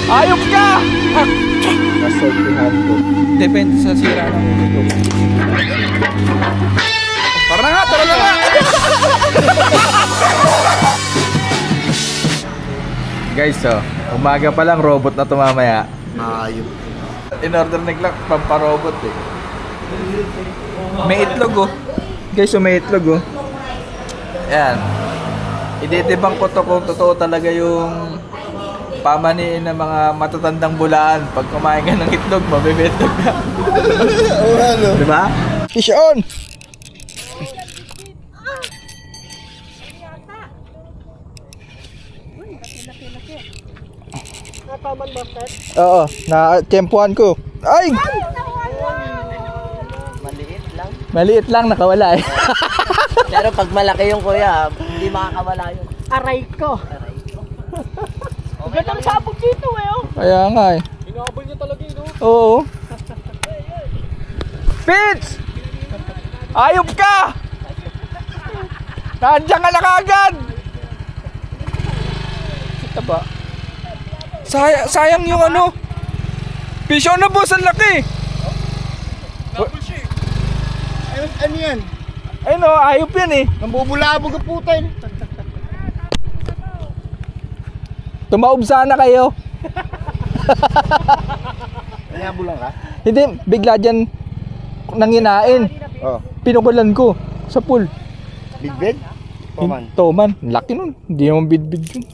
Ayop ka! Kasoltihan ko. Depende sa sira ng ulo. Tara na nga, tara na nga! Guys, umaga pa lang, robot na to mamaya. Ayop. In-order ni Clark, pamparobot eh. May itlog Guys, may itlog Ayan. Iditibang ko to kung totoo talaga yung pamaniin ng mga matatandang bulaan. Pag kumain ka ng itlog, mabibetog ka. Oo, ano? Diba? Fish on! Nataman ba, Seth? Oo, na-kempuan ko. Ay! Maliit lang. Maliit lang, nakawala eh. Pero pag malaki yung kuya, hindi makakawala yun. Aray ko. Gandang sabog dito Kaya nga eh. Inabol niya talaga yun. Oo. Fitz! Ayop ka! Nandiyan ka na kagad! Ito ba? Sayang yung ano. Fish on na boss, ang laki! Double shake. Ano yan? Ayun ayop yan eh. Nambubulabog ang putin. Tumaob sana kayo. Nanyabulang ka? Hindi, bigla dyan nanginain. Oo. Pinukulan ko sa pool. Big bed? Toman. Toman, laki nun. Hindi naman bid-bid yun.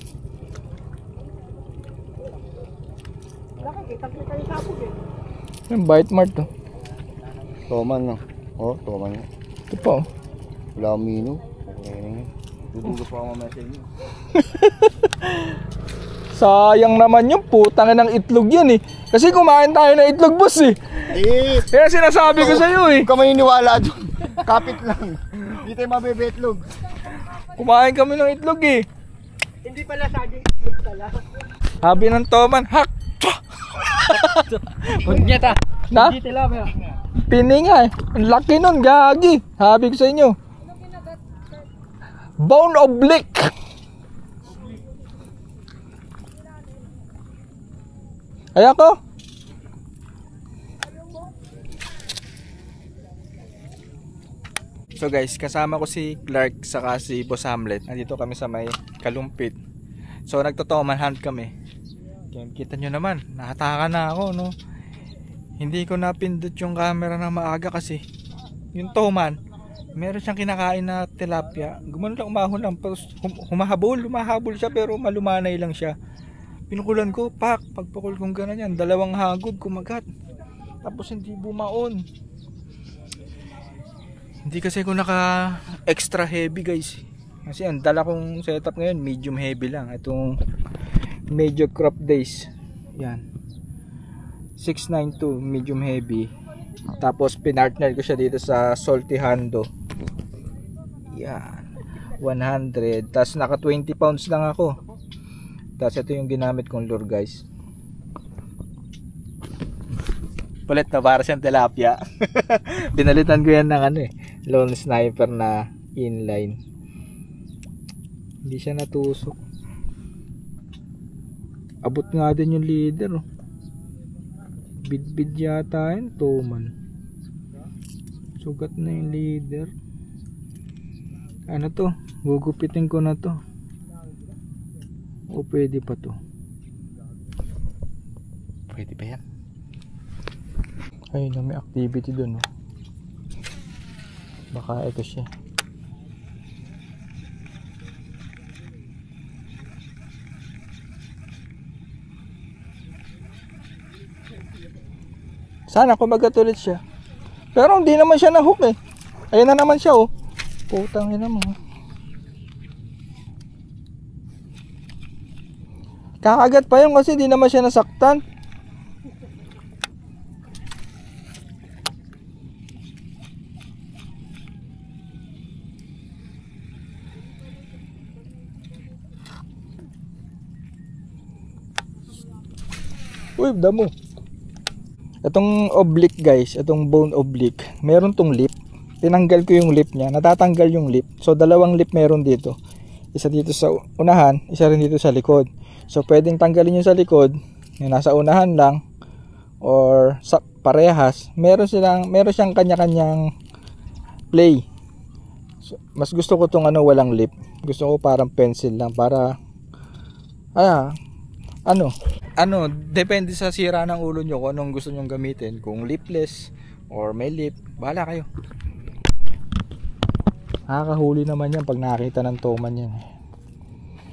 Yung bite mart to. Toman no. Oh, toman. Ito pa Wala akong mino. Okay na yun. Dudugo pa ako mamaya sa inyo. Sayang naman yung putang ng itlog yan eh. Kasi kumain tayo ng itlog boss eh. Kaya sinasabi ko sa'yo eh. Huwag ka maniniwala doon. Kapit lang. Hindi tayo mabebetlog. Kumain kami ng itlog eh. Hindi pala saging itlog pala. Habi ng toman, hak! Huwag ta. Na? Hindi tilapia. Pininga eh. Ang laki nun, gagi. Habi ko sa inyo. Bone oblique. Ayan ko. So guys, kasama ko si Clark saka si Boss Hamlet. Nandito kami sa may Kalumpit. So nagtotoman hunt kami. Kita nyo naman, nakataka na ako no. Hindi ko napindot yung camera na maaga kasi yung toman, meron siyang kinakain na tilapia. Gumano lang, umahon lang, humahabol siya pero malumanay lang siya. Pinukulan ko, pagpukul kong gano'n yan, 2 hagod kumagat. Tapos hindi bumaon. Hindi kasi ko naka extra heavy guys. Kasi ang dala kong setup ngayon, medium heavy lang. Itong Major Crop Days. Yan. 692 medium heavy. Tapos pinartner ko siya dito sa Soltihando. Yan. 100. Tapos naka 20 pounds lang ako. Tapos ito yung ginamit kong lure guys. Palit na para siyang tilapia. Pinalitan ko yan ng ano eh, lone sniper na inline. Hindi siya natusok. Abot nga din yung leader oh. Bid-bid yata yun, toman. Sugat na yung leader. Ano to? Gugupitin ko na to. O pwede pa to? Pwede pa yan? Ayun na, may activity dun oh. Baka ito siya. Sana kumagat ulit siya. Pero hindi naman siya na-hook eh. Ayun na naman siya oh. Putang ina mo. Kakagat pa yun kasi di naman siya nasaktan. Uy, damo. Itong oblique guys, itong bone oblique, meron tong lip. Tinanggal ko yung lip niya, natatanggal yung lip. So 2 lip meron dito. Isa dito sa unahan, isa rin dito sa likod. So pwedeng tanggalin yung sa likod, yung nasa unahan lang or sa parehas, meron siyang kanya-kanyang play. So, mas gusto ko tong walang lip. Gusto ko parang pencil lang para depende sa sira ng ulo nyo kung anong gusto nyong gamitin, kung lipless or may lip, bahala kayo. Nakakahuli naman yan pag nakakita ng toman yan.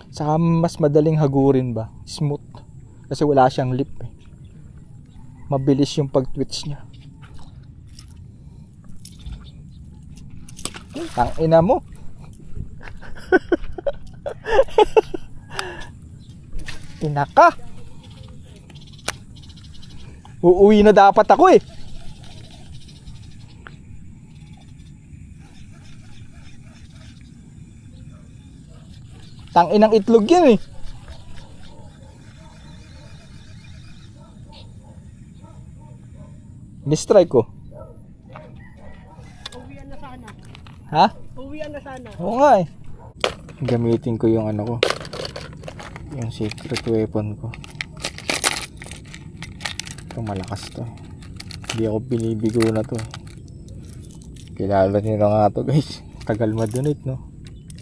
Saka mas madaling hagurin ba, smooth, kasi wala siyang lip eh. Mabilis yung pag-twitch niya. Tangina mo. Inaka. Uuwi na dapat ako eh. Tanginang itlog yan eh. Mistrike ko. Uwian na sana. Ha? Uwian na sana. Oo nga eh. Gamitin ko yung ko. Yung secret weapon ko. Ito malakas to. Hindi ako binibigo na to. Kilala nila nga to guys. Tagal madunit no.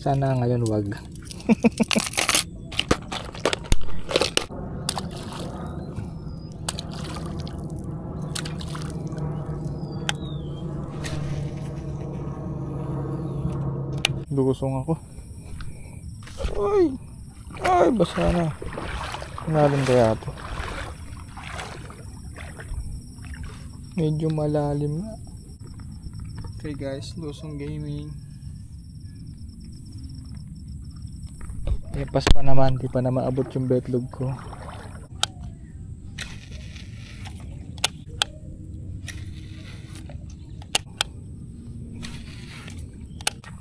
Sana ngayon wag. Lusong ako. Ay, basa na. Malalim kaya ito. Medyo malalim na. Okay guys, Lusong Gaming. Pas pa naman, di pa naman abot yung betlog ko.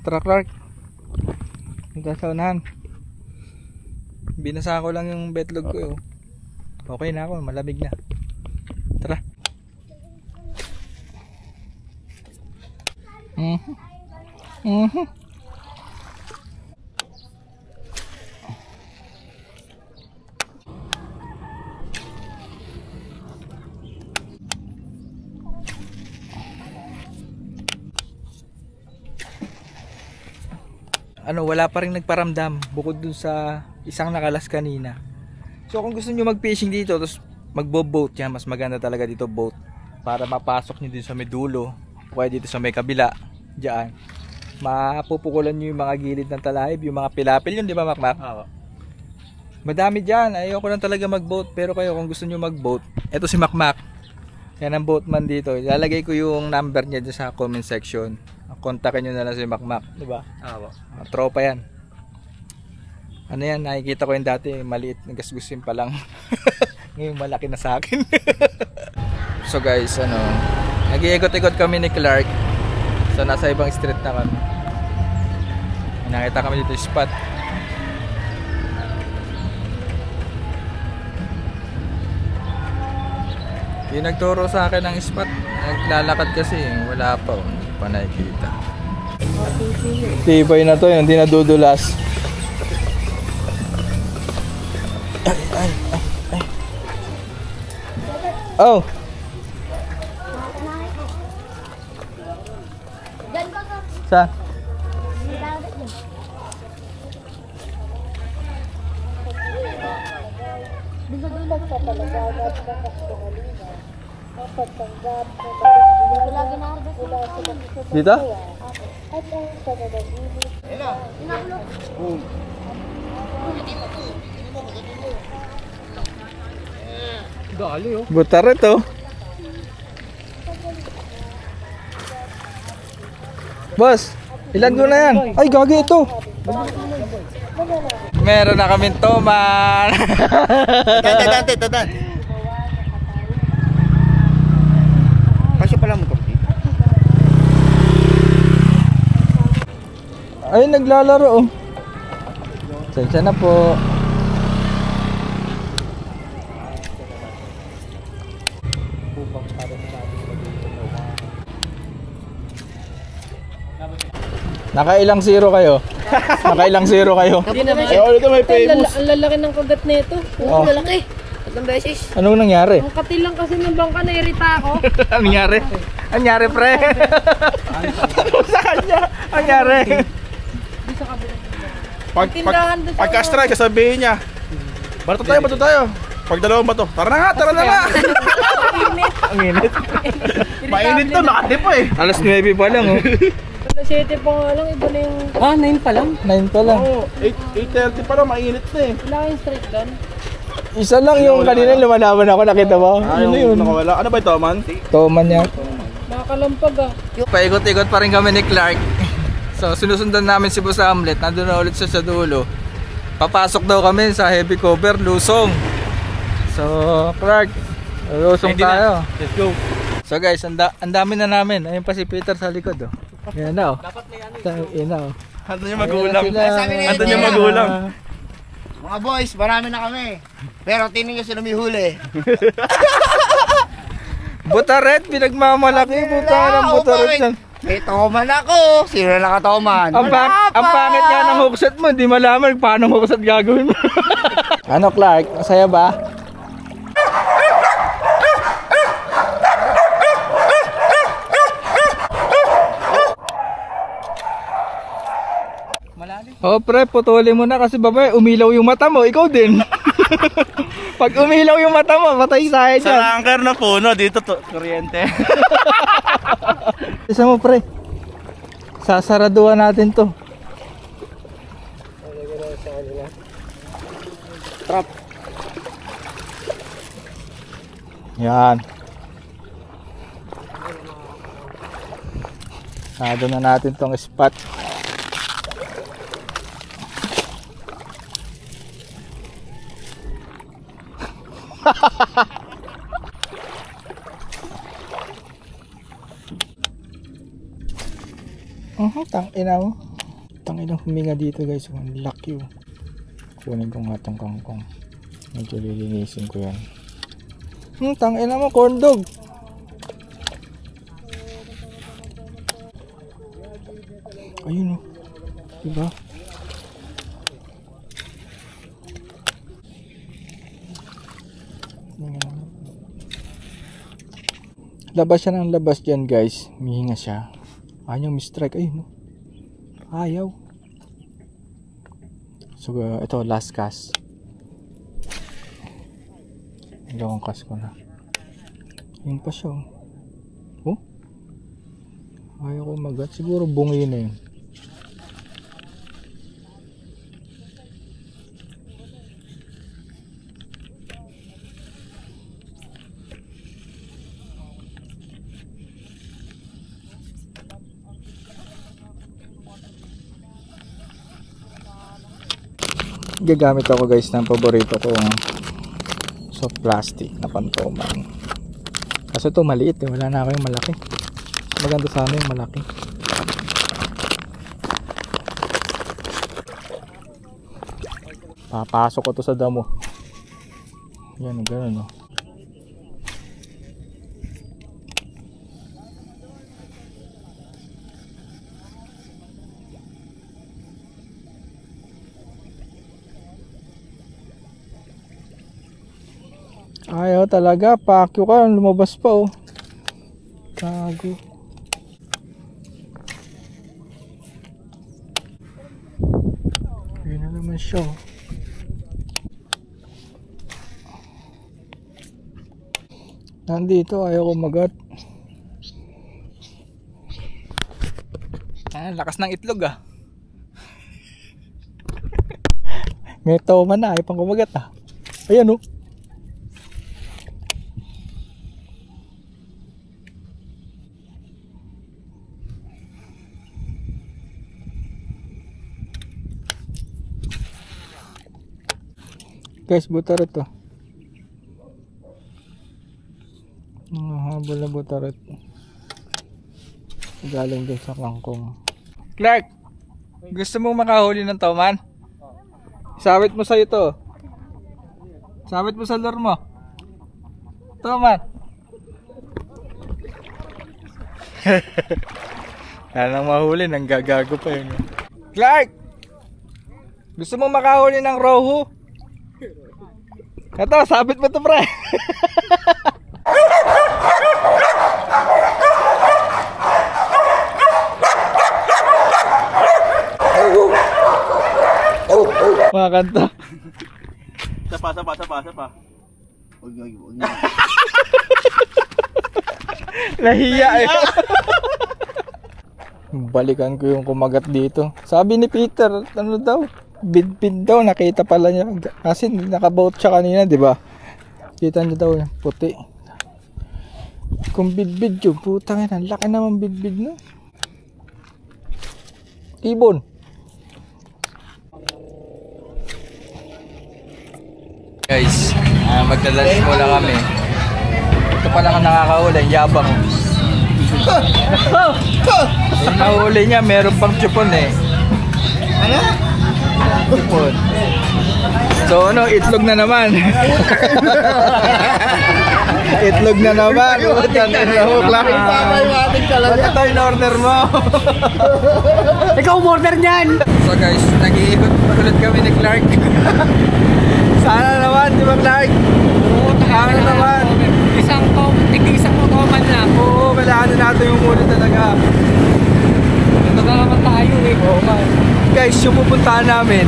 Tara Clark. Punta sa unahan. Binasa ko lang yung betlog ko eh. Okay na ako, malamig na. Tara. Wala pa rin nagparamdam bukod dun sa isang nakalas kanina. So kung gusto nyo mag-fishing dito, tapos magbo-boat yan, mas maganda talaga dito boat para mapasok nyo dito sa may dulo o kaya dito sa may kabila dyan. Mapupukulan nyo yung mga gilid ng talahib, yung mga pilapil yun, di ba Makmak? Madami dyan, ayoko lang talaga mag-boat, pero kayo kung gusto nyo mag-boat, eto si Makmak, yan ang boatman dito. Ilalagay ko yung number niya dyan sa comment section. Kontakin nyo na lang si Makmak, di ba? Tropa yan. Yan, nakikita ko yung dati, maliit, nagasgusin pa lang. Ngayon malaki na sa akin. So guys, nag-iikot-ikot kami ni Clark. So nasa ibang street na kami. Nakita kami dito yung spot. Yung nagturo sa akin ng spot, naglalakad kasi, wala pa, hindi pa nakikita. Tibay na to, hindi nadudulas. Ay. Oh! Saan? Dito? Dali oh. Butar ito. Boss, ilan ko na yan? Ay, gagi ito. Meron na kaming toman. Tadan. Kasya pala mo to. Ay, naglalaro oh. Sensya na po. Nakailang zero kayo? Nakailang zero kayo? Hindi naman. Ay, ito may famous. Ang lalaki ng kagat nito. Oh. Lalaki. Tatlong beses. Anong nangyari? Ang katil lang kasi ng bangka, nairita ako. Anong nangyari? Anong nangyari, pre? Sa kanya? Anong nangyari? Pagka-strike, sabihin niya, bato tayo. Pag dalawang bato, tara na nga. Ang init. Mainit to, nakatip po eh. Alas 9 pa lang, oh. Alas 7 pa nga lang, iba na yung... 9 pa lang. 9 pa lang. Oo, 8:30 pa lang, mainit na eh. Wala kayong strike doon. Isa lang yung kanina lumalaban ako, nakita mo? Ano yun? Nakawala. Ano ba ito, man? Toman yan. Nakakalampag ah. Paikot-ikot pa rin kami ni Clark. So sinusundan namin si Boss Hamlet. Nandun na ulit siya sa dulo. Papasok daw kami sa heavy cover, Lusong. So Clark, Lusong tayo. Let's go. So guys, ang dami na namin. Ayun pa si Peter sa likod, oh. Yan na, oh. Yan na, oh. Andun yung magulang. Andun yung magulang. Mga boys, marami na kami. Pero tingnan nyo sila may huli. Butaret, pinagmamalaki. Butaret, butaret yan. May toman ako. Sino na nakatoman? Ang pangit nga ng hookset mo, hindi malaman paano hookset gagawin mo. Ano Clark, masaya ba? Oh pre, putulin mo na kasi babay, umilaw yung mata mo, ikaw din. Pag umilaw yung mata mo, patay sa'yo dyan. Sa anchor na puno, dito to, kuryente. Isa mo pre, sasaraduan natin to. Trap. Yan. Sado na natin tong spot. Tangina mo. Tangina huminga dito guys. Ang laki oh. Kunin ko nga tong kangkong. Medyo lilinisin ko yan. Tangina mo, corn dog. Ayun oh. Diba? Labas siya ng labas dyan guys. Mihinga siya. Ayaw mistrike. Ayun no. Ayaw. So ito last cast. Dalawang cast ko na. Ayun pa siya oh. Ayaw ko magat. Siguro bungi na yun. Gagamit ako guys ng paborito kong soft plastic na pantoman. Kasi ito maliit eh, wala na ako yung malaki. Maganda sana yung malaki. Papasok ko to sa damo. Yan, gano'n oh. Ayaw talaga, pakyo ka, lumabas pa oh. Tago. Yun na naman siya oh. Nandito, ayaw kumagat. Lakas ng itlog ah. May toman na, ayaw pang kumagat ah. Ayan oh. Guys, butaret to. Habol na butaret. Galing din sa kangkong. Clark! Gusto mong makahuli ng toman? Sabit mo sa ito. Sabit mo sa lure mo. Toman! Wala nang mahuli, nang gagago pa yun. Clark! Gusto mong makahuli ng rohu? Ito, sabit mo to, pre. Mga kanta. Sapa. Huwag. Nahiya eh. Balikan ko yung kumagat dito. Sabi ni Peter, ano daw? Bid daw, nakita pala niya. Kasi nakabout siya kanina, di ba? Kita niya daw yung puti. Kung bid yun, putang ina, laki naman bid no. Ibon. Guys, magdadalas muna kami. Ito pala ang nakakahuli, yabang. Yung nahuli niya, meron pang chupon eh. Ano? Chupon. So ano, itlog na naman. Itlog na naman. Bakit ito yung order mo? Ikaw umorder niyan! So guys, nag-iikot ulit kami ni Clark. Sana naman, di ba Clark? Oo, sana naman. Isang motoman lang. Oo, kailangan na natin yung muli talaga. Ito na naman tayo eh. Oo nga. Guys, yung pupuntahan namin,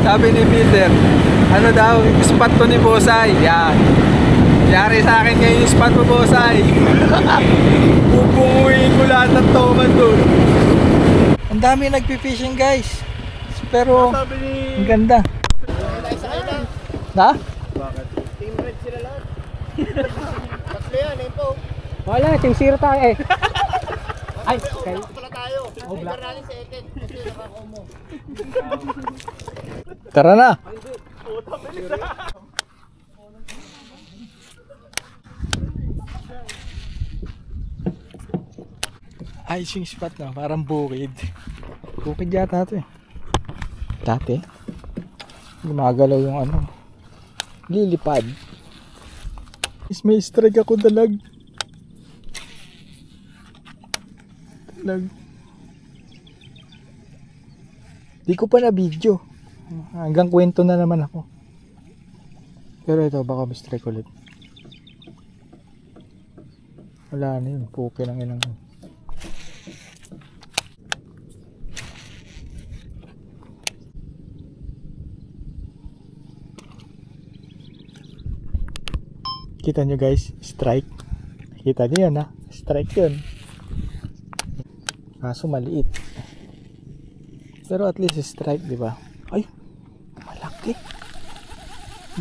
sabi ni Peter, ano daw, spot to ni Bosay. Yan. Yari sa akin ngayon yung spot mo, Bosay. Pupunguin ko lahat ng toman doon. Ang dami nagpi-fishing guys. Pero, ang ganda. Na? Team red sila lahat. Tatlo yan, ito. Wala, team zero tayo eh. Ay, okay. Pala tayo. Over natin sa eten. Kasi nakakomo. Tara na. Ayos yung spot na, parang bukid. Bukid yata ito eh. Dati. Gumagalaw yung ano. Lilipad. May strike ako dalag. Di ko pa na video. Hanggang kwento na naman ako. Pero ito baka may strike ulit. Wala na yun. Puke lang yun. Kita nyo guys, strike. Kita nyo yan ha, strike yun. Kaso maliit. Pero at least strike, di ba? Ay, malaki.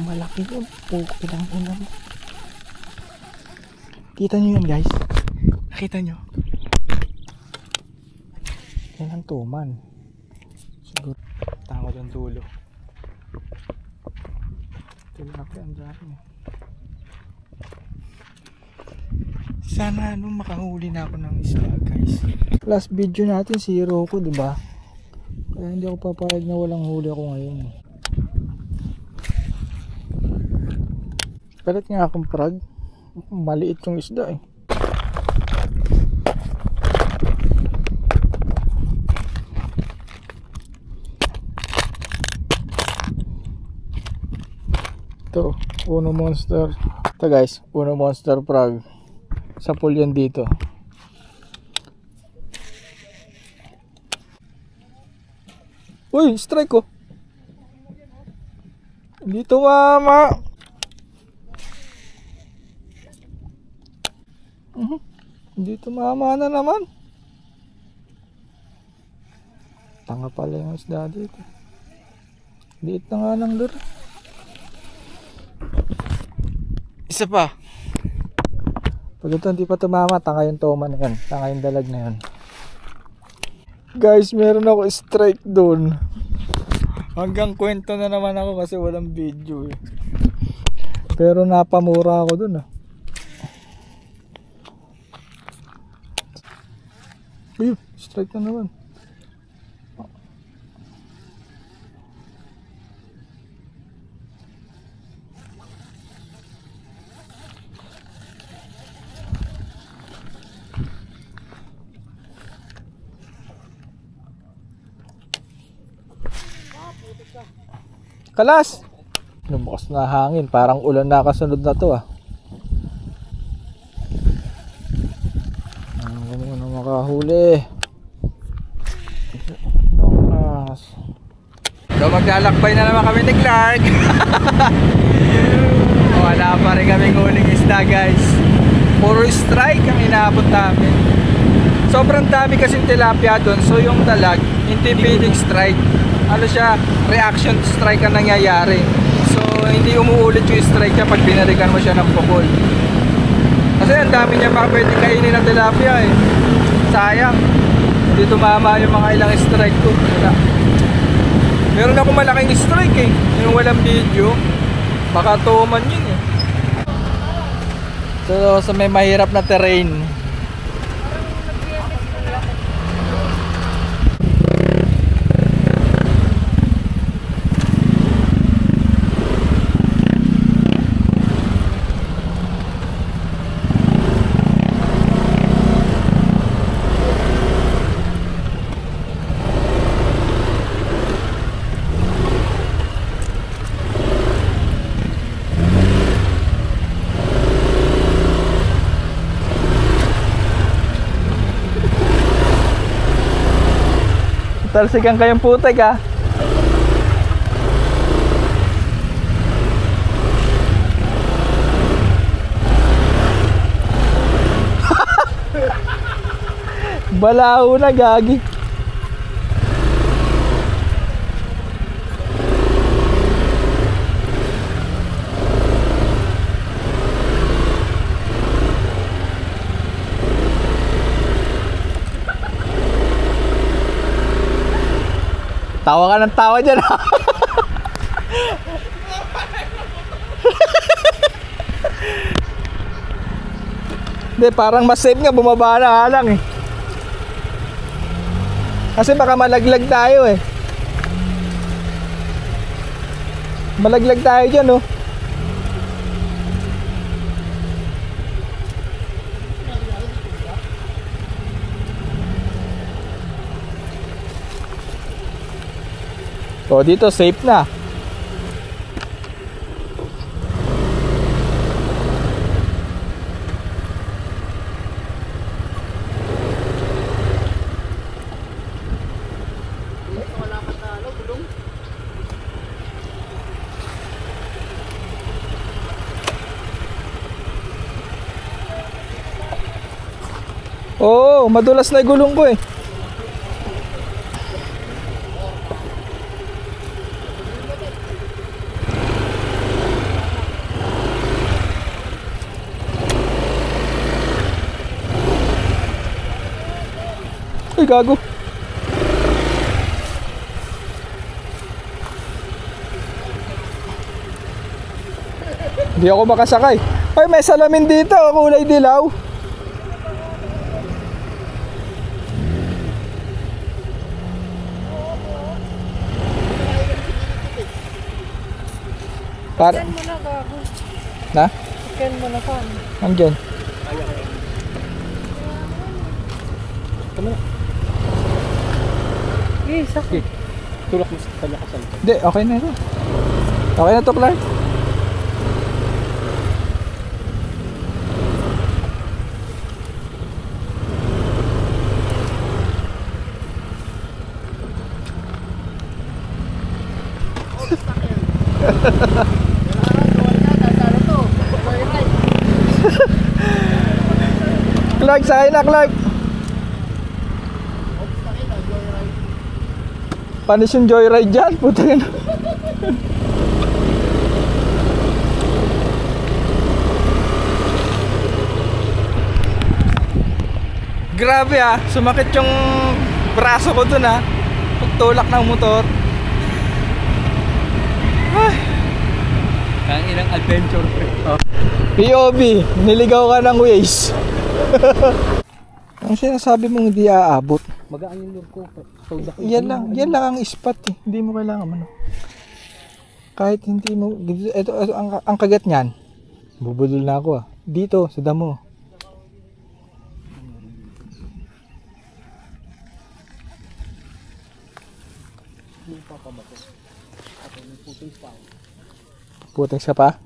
Malaki yun. Puki lang yun. Kita nyo yan guys. Nakita nyo? Yan ang tuman. Siguro, tangod ang dulo. Tilapia ang dami. Sana ano makahuli na ako ng isda guys. Last video natin zero ko, di ba? Kaya hindi ako papayag na walang huli ako ngayon. Palit nga akong prag. Maliit yung isda eh. Ito, Uno Monster. Ito guys, Uno Monster prag. Sa pool yan dito. Uy, strike ko. Dito mama. Dito mama na naman. Tanga pala yung isda dito. Liit na nga ng lure. Isa pa. Pag ito hindi pa tumama, tanga yung toma na yan. Tanga yung dalag na yan. Guys, meron ako strike doon. Hanggang kwento na naman ako kasi walang video eh. Pero napamura ako doon ah. Ayun, strike na naman. Kalas! Lumakas na hangin, parang ulan na kasunod na to ah. Ano na makahuli? Lumakas. So maglalakbay na naman kami ni Clark. Wala pa rin kaming huling isda guys. Puro strike ang inaabot namin. Sobrang dami kasing tilapia doon. So yung dalag, hindi feeding strike. Ano siya, reaction strike ang nangyayari. So hindi umuulit yung strike niya pag binalikan mo siya ng pukol. Kasi ang dami niya pa pwede kainin ng tilapia eh. Sayang. Hindi tumama yung mga ilang strike ko. Wala. Meron ako malaking strike eh. Yung walang video. Baka tuman yun eh. So sa may mahirap na terrain. Talsikan kayong putek ah. Balaho na gagi. Tawa ka ng tawa dyan ha. Hindi, parang mas safe nga bumaba na halang eh. Kasi baka malaglag tayo eh. Malaglag tayo dyan oh. So dito safe na. Oo, madulas na yung gulong ko eh. Ay, gago. Hindi ako makasakay. Ay, may salamin dito, kulay dilaw. Para Ken mo na gago. na? Ken mo na pan. Andiyan. Eh, sakit. Tulak mo sa kanya ka salita. Hindi, okay na ito. Okay na to, Clark. Clark, sakay na, Clark. Panis yung joyride dyan, puta yun. Grabe ah, sumakit yung braso ko dun ah. Pagtulak ng motor. Ay. Kang ilang adventure pre. Oh. POV, niligaw ka ng Waze. Ang sinasabi mong hindi aabot. Magaan yung lure ko. Yan lang ang spot eh. Hindi mo kailangan ano. Kahit hindi mo, ito ang kagat niyan. Bubudol na ako ah. Dito sa damo. Puting siya pa.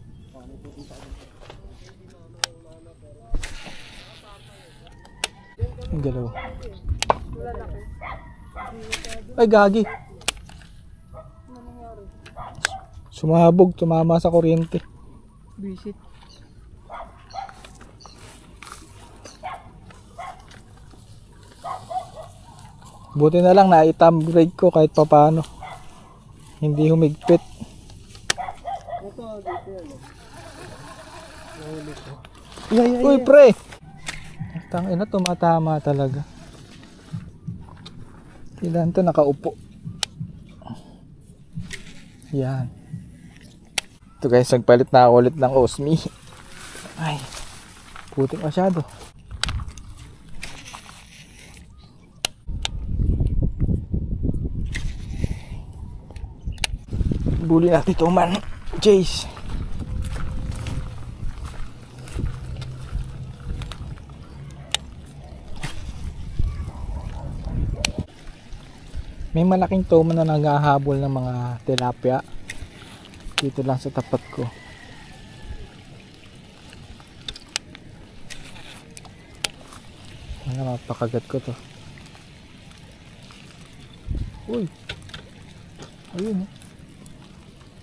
Ang galaw. Ay, gagi. Sumabog, tumama sa kuryente. Visit. Buti na lang na-thumb brake ko kahit papano. Hindi humigpit. Uy, pre! Tangina, tumatama talaga. Kailan to nakaupo. Yan. Ito guys, nagpalit na ako ulit ng Osmi. Ay, putik masyado. Buli natin ito man. Jace. May malaking toma na naghahabol ng mga tilapia dito lang sa tapat ko. Ano, mapakagat ko to. Uy, ayun eh.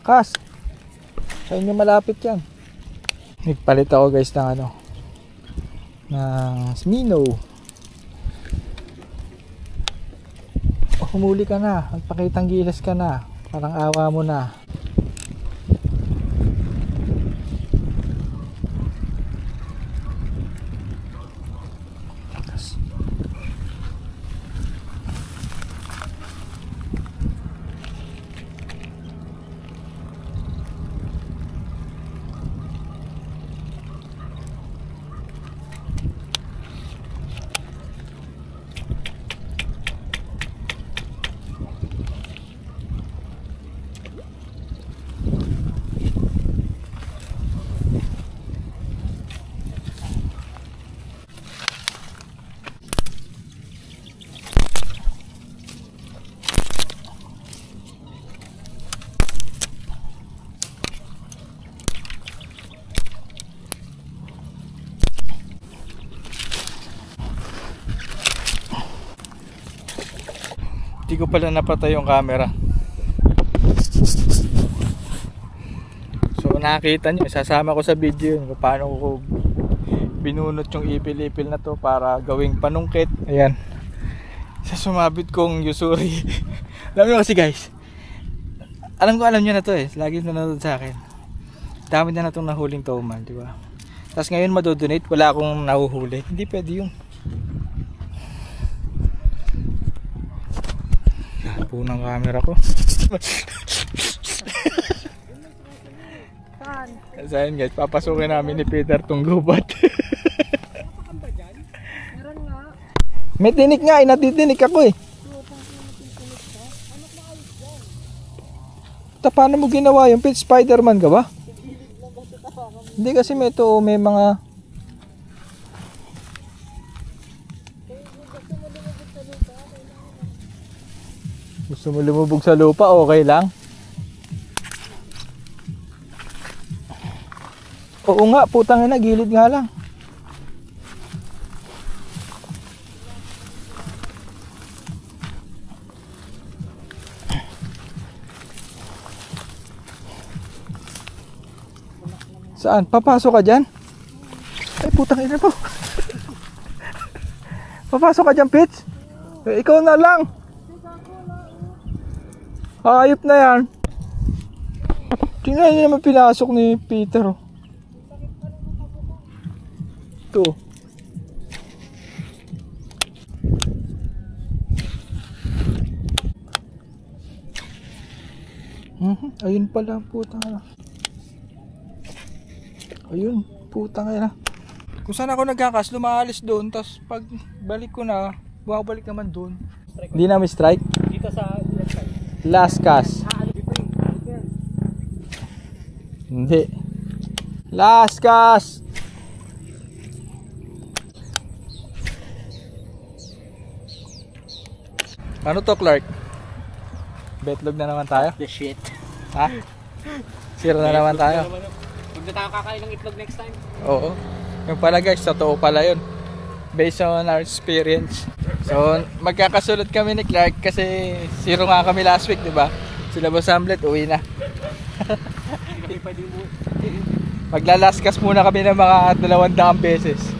Kas, sa inyo malapit yan. Nagpalit ako guys ng ano, ng Smino. Humuli ka na, magpakitang gilas ka na, parang awa mo na. Hindi ko pala napatay yung camera. So nakita nyo, isasama ko sa video yun kung paano ko binunot yung ipil-ipil na to para gawing panungkit. Ayan, sa sumabit kong Usuri. Alam nyo kasi guys, alam nyo na to eh, lagi nanonood sa akin. Dami na itong nahuling toman, di ba? Tapos ngayon madodonate, wala akong nahuhuli. Hindi pwede yun. Po ng camera ko. Saan guys, papasukin namin ni Peter tong gubat. May tinik nga, natitinik ako eh. Paano mo ginawa yung pit? Spider-Man ka ba? Hindi kasi may ito, may mga gusto mo lumubog sa lupa, okay lang. Oo nga, putang ina, gilid nga lang. Saan? Papasok ka dyan? Ay, putang ina po. Papasok ka dyan, Pits? Eh, ikaw na lang. Ayop na yan. Tingnan niyo naman pinasok ni Peter. Ito. Ayun pala, putang ina. Ayun, putang ina. Kung saan ako nagkakas, lumaalis doon. Tapos pag balik ko na, bumabalik naman doon. Hindi namin strike? Dito sa Last cast. Hindi. Last cast. Ano to, Clark? Betlog na naman tayo? The shit. Ha? Zero na naman tayo. Huwag na tayo kakain ng itlog next time. Oo. Yung pala guys, totoo pala yun. Based on our experience. So, magkakasunod kami ni Clark kasi zero nga kami last week, di ba? Sila Boss Hamlet, uwi na. Maglalaskas muna kami ng mga 200 beses.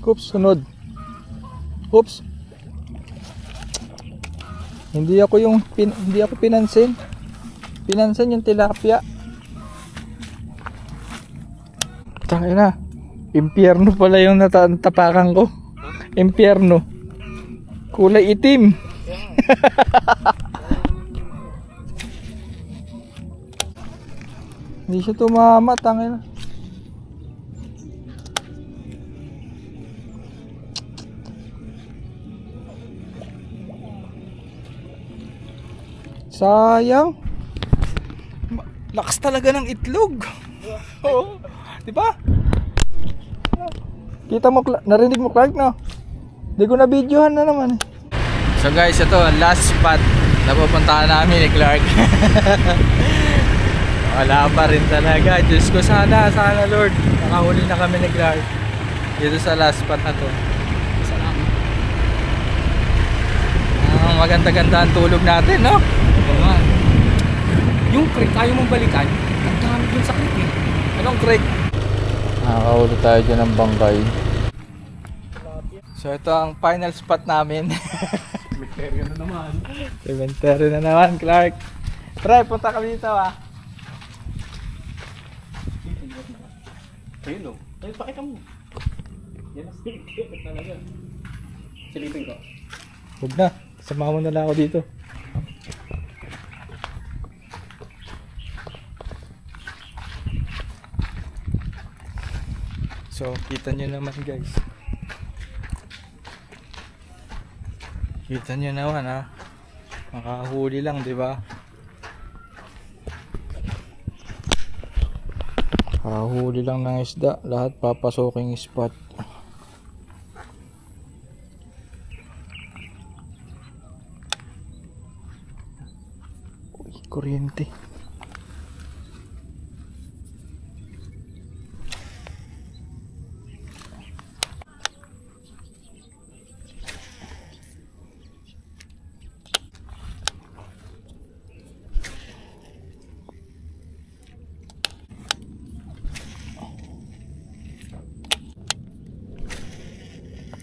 Oops, sunod. Oops. Hindi ako pinansin. Pinansin yung tilapia. Tangina. Impyerno pala yung natapakan ko. Impyerno. Kulay itim. Hindi siya tumama, tangina. Sayang. Lakas talaga ng itlog. Oo. Di ba? Kita mo, narinig mo Clark, no? Hindi ko na videohan na naman. So guys, ito last spot na pupuntahan namin ni Clark. Wala pa rin talaga. Diyos ko, sana Lord, nakahuli na kami ni Clark dito sa last spot na to. Maganda-ganda ang tulog natin, no? Yung creek, ayaw mong balikan. Ang dami dun sa creek eh. Anong creek? Nakakahuli tayo dyan ng bangkay. So ito ang final spot namin. Cemetery na naman. Cemetery na naman, Clark. Try, punta kami dito ah. Ayun o. Ayun, pakita mo. Yan ang silipin talaga. Silipin ko. Huwag na. Sama mo na lang ako dito. So, kita nyo naman guys. Kita nyo naman ha. Makahuli lang, di ba? Makahuli lang ng isda. Lahat papasoking spot. Uy, kuryente.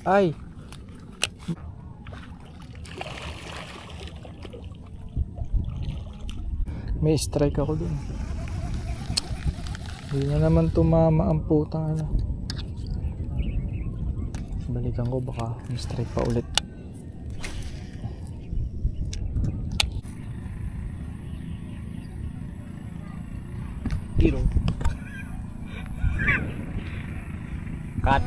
Ay. May strike ako dun. Hindi na naman tumama ang putang ano. Balikan ko, baka may strike pa ulit. Hero. Cut.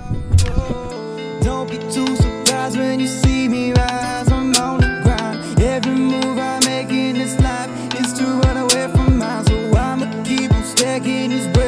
Don't be too surprised when you see me rise. I'm on the ground. Every move I make in this life is to run away from mine. So I'ma keep on stacking these bricks.